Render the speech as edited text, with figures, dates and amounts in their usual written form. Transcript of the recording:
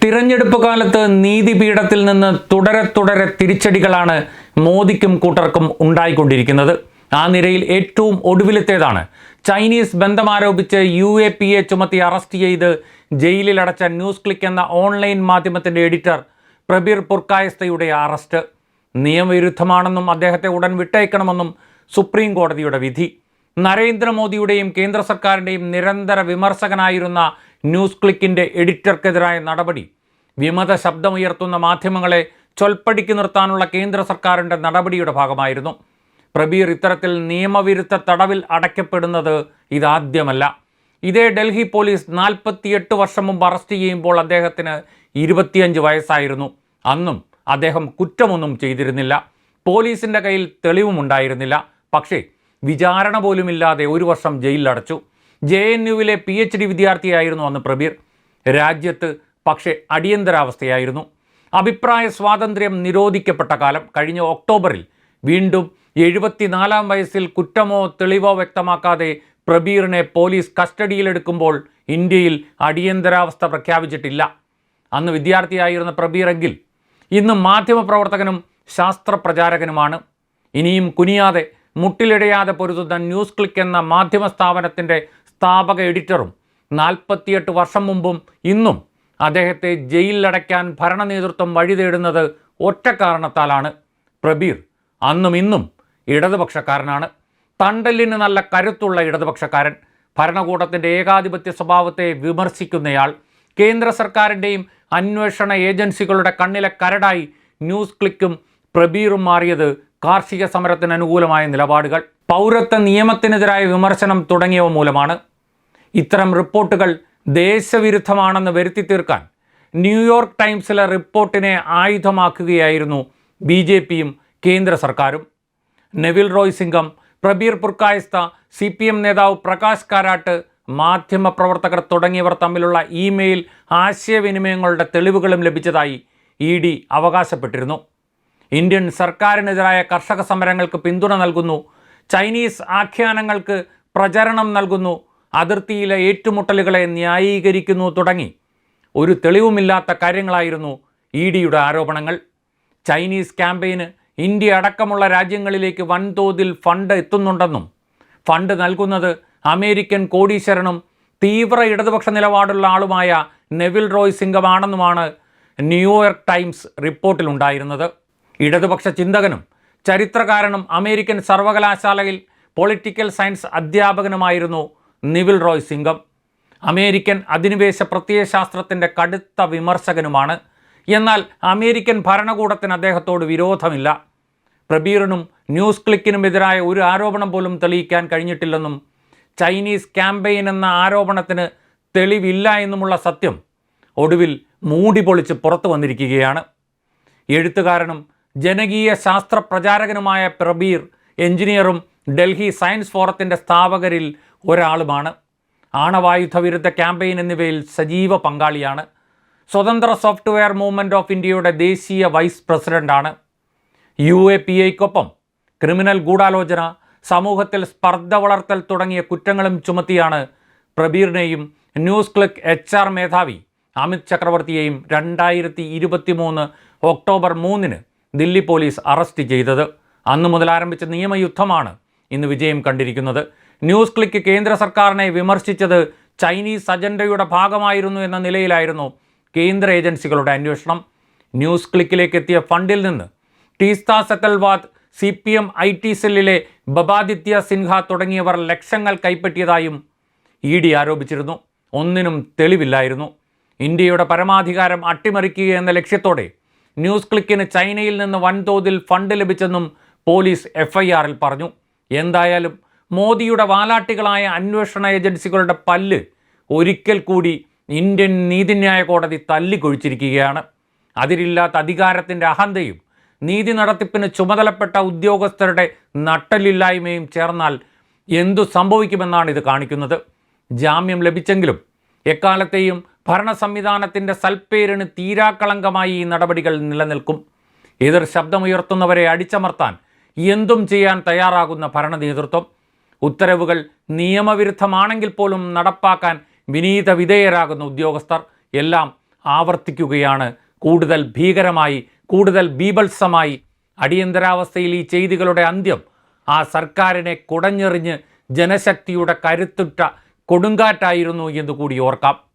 തിരഞ്ഞെടുപ്പ് കാലത്ത് നീതിപീഠത്തിൽ നിന്ന് തുടരെ തിരിച്ചടികളാണ് മോദിക്കും കൂട്ടർക്കും ഉണ്ടായിക്കൊണ്ടിരിക്കുന്നത്. ആ നിരയിൽ ഏറ്റവും ഒടുവിലത്തേതാണ് ചൈനീസ് ബന്ധമാരോപിച്ച് UAPA ചുമത്തി അറസ്റ്റ് ചെയ്ത് ജയിലിലടച്ച ന്യൂസ് ക്ലിക്ക് എന്ന ഓൺലൈൻ മാധ്യമത്തിൻ്റെ എഡിറ്റർ പ്രബീർ പുർക്കായസ്തയുടെ അറസ്റ്റ്. നിയമവിരുദ്ധമാണെന്നും അദ്ദേഹത്തെ ഉടൻ വിട്ടയക്കണമെന്നും സുപ്രീം കോടതിയുടെ വിധി. നരേന്ദ്രമോദിയുടെയും കേന്ദ്ര സർക്കാരിൻ്റെയും നിരന്തര വിമർശകനായിരുന്ന ന്യൂസ് ക്ലിക്കിൻ്റെ എഡിറ്റർക്കെതിരായ നടപടി വിമത ശബ്ദമുയർത്തുന്ന മാധ്യമങ്ങളെ ചൊൽപ്പടിക്ക് നിർത്താനുള്ള കേന്ദ്ര സർക്കാരിൻ്റെ നടപടിയുടെ ഭാഗമായിരുന്നു. പ്രബീർ ഇത്തരത്തിൽ നിയമവിരുദ്ധ തടവിൽ അടയ്ക്കപ്പെടുന്നത് ഇതാദ്യമല്ല. ഇതേ ഡൽഹി പോലീസ് 48 വർഷം മുമ്പ് അറസ്റ്റ് ചെയ്യുമ്പോൾ അദ്ദേഹത്തിന് 25 വയസ്സായിരുന്നു. അന്നും അദ്ദേഹം കുറ്റമൊന്നും ചെയ്തിരുന്നില്ല. പോലീസിൻ്റെ കയ്യിൽ തെളിവുമുണ്ടായിരുന്നില്ല. പക്ഷേ വിചാരണ പോലുമില്ലാതെ 1 വർഷം ജയിലിലടച്ചു. JNUവിലെ PhD വിദ്യാർത്ഥിയായിരുന്നു അന്ന് പ്രബീർ. രാജ്യത്ത് പക്ഷേ അടിയന്തരാവസ്ഥയായിരുന്നു. അഭിപ്രായ സ്വാതന്ത്ര്യം നിരോധിക്കപ്പെട്ട കാലം. കഴിഞ്ഞ ഒക്ടോബറിൽ വീണ്ടും 74-ാം വയസ്സിൽ കുറ്റമോ തെളിവോ വ്യക്തമാക്കാതെ പ്രബീറിനെ പോലീസ് കസ്റ്റഡിയിലെടുക്കുമ്പോൾ ഇന്ത്യയിൽ അടിയന്തരാവസ്ഥ പ്രഖ്യാപിച്ചിട്ടില്ല. അന്ന് വിദ്യാർത്ഥിയായിരുന്ന പ്രബീറെങ്കിൽ ഇന്ന് മാധ്യമപ്രവർത്തകനും ശാസ്ത്രപ്രചാരകനുമാണ്. ഇനിയും കുനിയാതെ മുട്ടിലിടയാതെ പൊരുതുന്ന ന്യൂസ് ക്ലിക്ക് എന്ന മാധ്യമ സ്ഥാപനത്തിൻ്റെ സ്ഥാപക എഡിറ്ററും 48 വർഷം മുമ്പും ഇന്നും അദ്ദേഹത്തെ ജയിലിലടയ്ക്കാൻ ഭരണ നേതൃത്വം വഴി തേടുന്നത് ഒറ്റ കാരണത്താലാണ്. പ്രബീർ അന്നും ഇന്നും ഇടതുപക്ഷക്കാരനാണ്. തണ്ടലിന് നല്ല കരുത്തുള്ള ഇടതുപക്ഷക്കാരൻ. ഭരണകൂടത്തിൻ്റെ ഏകാധിപത്യ സ്വഭാവത്തെ വിമർശിക്കുന്നയാൾ. കേന്ദ്ര സർക്കാരിൻ്റെയും അന്വേഷണ ഏജൻസികളുടെ കണ്ണിലെ കരടായി ന്യൂസ് ക്ലിക്കും പ്രബീറും മാറിയത് കാർഷിക സമരത്തിന് അനുകൂലമായ നിലപാടുകൾ, പൗരത്വ നിയമത്തിനെതിരായ വിമർശനം തുടങ്ങിയവ മൂലമാണ്. ഇത്തരം റിപ്പോർട്ടുകൾ ദേശവിരുദ്ധമാണെന്ന് വരുത്തി തീർക്കാൻ ന്യൂയോർക്ക് ടൈംസിലെ റിപ്പോർട്ടിനെ ആയുധമാക്കുകയായിരുന്നു BJPയും കേന്ദ്ര സർക്കാരും. Neville Roy Singham, Prabir പുർക്കായസ്ത, CPM നേതാവ് പ്രകാശ് കാരാട്ട്, മാധ്യമപ്രവർത്തകർ തുടങ്ങിയവർ തമ്മിലുള്ള ഇമെയിൽ ആശയവിനിമയങ്ങളുടെ തെളിവുകളും ലഭിച്ചതായി ED അവകാശപ്പെട്ടിരുന്നു. ഇന്ത്യൻ സർക്കാരിനെതിരായ കർഷക സമരങ്ങൾക്ക് പിന്തുണ നൽകുന്നു, ചൈനീസ് ആഖ്യാനങ്ങൾക്ക് പ്രചരണം നൽകുന്നു, അതിർത്തിയിലെ ഏറ്റുമുട്ടലുകളെ ന്യായീകരിക്കുന്നു തുടങ്ങി ഒരു തെളിവുമില്ലാത്ത കാര്യങ്ങളായിരുന്നു EDയുടെ ആരോപണങ്ങൾ. ചൈനീസ് ക്യാമ്പയിന് ഇന്ത്യ അടക്കമുള്ള രാജ്യങ്ങളിലേക്ക് വൻതോതിൽ ഫണ്ട് എത്തുന്നുണ്ടെന്നും ഫണ്ട് നൽകുന്നത് അമേരിക്കൻ കോടീശ്വരനും തീവ്ര ഇടതുപക്ഷ നിലപാടുള്ള ആളുമായ നെവിൽ റോയ് സിംഗമാണെന്നുമാണ് ന്യൂയോർക്ക് ടൈംസ് റിപ്പോർട്ടിലുണ്ടായിരുന്നത്. ഇടതുപക്ഷ ചിന്തകനും ചരിത്രകാരനും അമേരിക്കൻ സർവകലാശാലയിൽ പൊളിറ്റിക്കൽ സയൻസ് അധ്യാപകനുമായിരുന്നു നെവിൽ റോയ് സിംഗം. അമേരിക്കൻ അധിനിവേശ പ്രത്യയശാസ്ത്രത്തിൻ്റെ കടുത്ത വിമർശകനുമാണ്. എന്നാൽ അമേരിക്കൻ ഭരണകൂടത്തിന് അദ്ദേഹത്തോട് വിരോധമില്ല. പ്രബീറിനും ന്യൂസ് ക്ലിക്കിനുമെതിരായ ഒരു ആരോപണം പോലും തെളിയിക്കാൻ കഴിഞ്ഞിട്ടില്ലെന്നും ചൈനീസ് ക്യാമ്പയിൻ എന്ന ആരോപണത്തിന് തെളിവില്ല എന്നുമുള്ള സത്യം ഒടുവിൽ മൂടി പൊളിച്ച് പുറത്തു വന്നിരിക്കുകയാണ്. എഴുത്തുകാരനും ജനകീയ ശാസ്ത്ര പ്രചാരകനുമായ പ്രബീർ എഞ്ചിനീയറും ഡൽഹി സയൻസ് ഫോറത്തിൻ്റെ സ്ഥാപകരിൽ ഒരാളുമാണ്. ആണവായുധ വിരുദ്ധ ക്യാമ്പയിൻ എന്നിവയിൽ സജീവ പങ്കാളിയാണ്. സ്വതന്ത്ര സോഫ്റ്റ്വെയർ മൂവ്മെൻറ്റ് ഓഫ് ഇന്ത്യയുടെ ദേശീയ വൈസ് പ്രസിഡൻ്റാണ്. UAPAയ്ക്കൊപ്പം ക്രിമിനൽ ഗൂഢാലോചന, സമൂഹത്തിൽ സ്പർദ്ധ വളർത്തൽ തുടങ്ങിയ കുറ്റങ്ങളും ചുമത്തിയാണ് പ്രബീറിനെയും ന്യൂസ് ക്ലിക്ക് HR മേധാവി അമിത് ചക്രവർത്തിയെയും 2023 ഒക്ടോബർ 3 ദില്ലി പോലീസ് അറസ്റ്റ് ചെയ്തത്. അന്നു മുതൽ ആരംഭിച്ച നിയമയുദ്ധമാണ് ഇന്ന് വിജയം കണ്ടിരിക്കുന്നത്. ന്യൂസ് ക്ലിക്ക് കേന്ദ്ര സർക്കാരിനെ വിമർശിച്ചത് ചൈനീസ് അജണ്ടയുടെ ഭാഗമായിരുന്നു എന്ന നിലയിലായിരുന്നു കേന്ദ്ര ഏജൻസികളുടെ അന്വേഷണം. ന്യൂസ് ക്ലിക്കിലേക്ക് എത്തിയ ഫണ്ടിൽ നിന്ന് ടീസ്ത സെത്തൽവാദ്, CPM IT സെല്ലിലെ ബബാദിത്യ സിൻഹ തുടങ്ങിയവർ ലക്ഷങ്ങൾ കൈപ്പറ്റിയതായും ED ആരോപിച്ചിരുന്നു. ഒന്നിനും തെളിവില്ലായിരുന്നു. ഇന്ത്യയുടെ പരമാധികാരം അട്ടിമറിക്കുക എന്ന ലക്ഷ്യത്തോടെ ന്യൂസ് ക്ലിക്കിന് ചൈനയിൽ നിന്ന് വൻതോതിൽ ഫണ്ട് ലഭിച്ചെന്നും പോലീസ് FIRൽ പറഞ്ഞു. എന്തായാലും മോദിയുടെ വാലാട്ടികളായ അന്വേഷണ ഏജൻസികളുടെ പല്ല് ഒരിക്കൽ കൂടി ഇന്ത്യൻ നീതിന്യായ കോടതി തല്ലിക്കൊഴിച്ചിരിക്കുകയാണ്. അതിരില്ലാത്ത അധികാരത്തിൻ്റെ അഹന്തയും നീതി നടത്തിപ്പിന് ചുമതലപ്പെട്ട ഉദ്യോഗസ്ഥരുടെ നട്ടലില്ലായ്മയും ചേർന്നാൽ എന്തു സംഭവിക്കുമെന്നാണ് ഇത് കാണിക്കുന്നത്. ജാമ്യം ലഭിച്ചെങ്കിലും എക്കാലത്തെയും ഭരണ സംവിധാനത്തിൻ്റെ സൽപ്പേരിന് തീരാക്കളങ്കമായി ഈ നടപടികൾ നിലനിൽക്കും. എതിർ ശബ്ദമുയർത്തുന്നവരെ അടിച്ചമർത്താൻ എന്തും ചെയ്യാൻ തയ്യാറാകുന്ന ഭരണ നേതൃത്വം. ഉത്തരവുകൾ നിയമവിരുദ്ധമാണെങ്കിൽ പോലും നടപ്പാക്കാൻ വിനീത വിധേയരാകുന്ന ഉദ്യോഗസ്ഥർ. എല്ലാം ആവർത്തിക്കുകയാണ് കൂടുതൽ ഭീകരമായി, കൂടുതൽ ബീഭത്സമായി. അടിയന്തരാവസ്ഥയിൽ ഈ ചെയ്തികളുടെ അന്ത്യം ആ സർക്കാരിനെ കുടഞ്ഞെറിഞ്ഞ് ജനശക്തിയുടെ കരുത്തുറ്റ കൊടുങ്കാറ്റായിരുന്നു എന്ന് കൂടി ഓർക്കാം.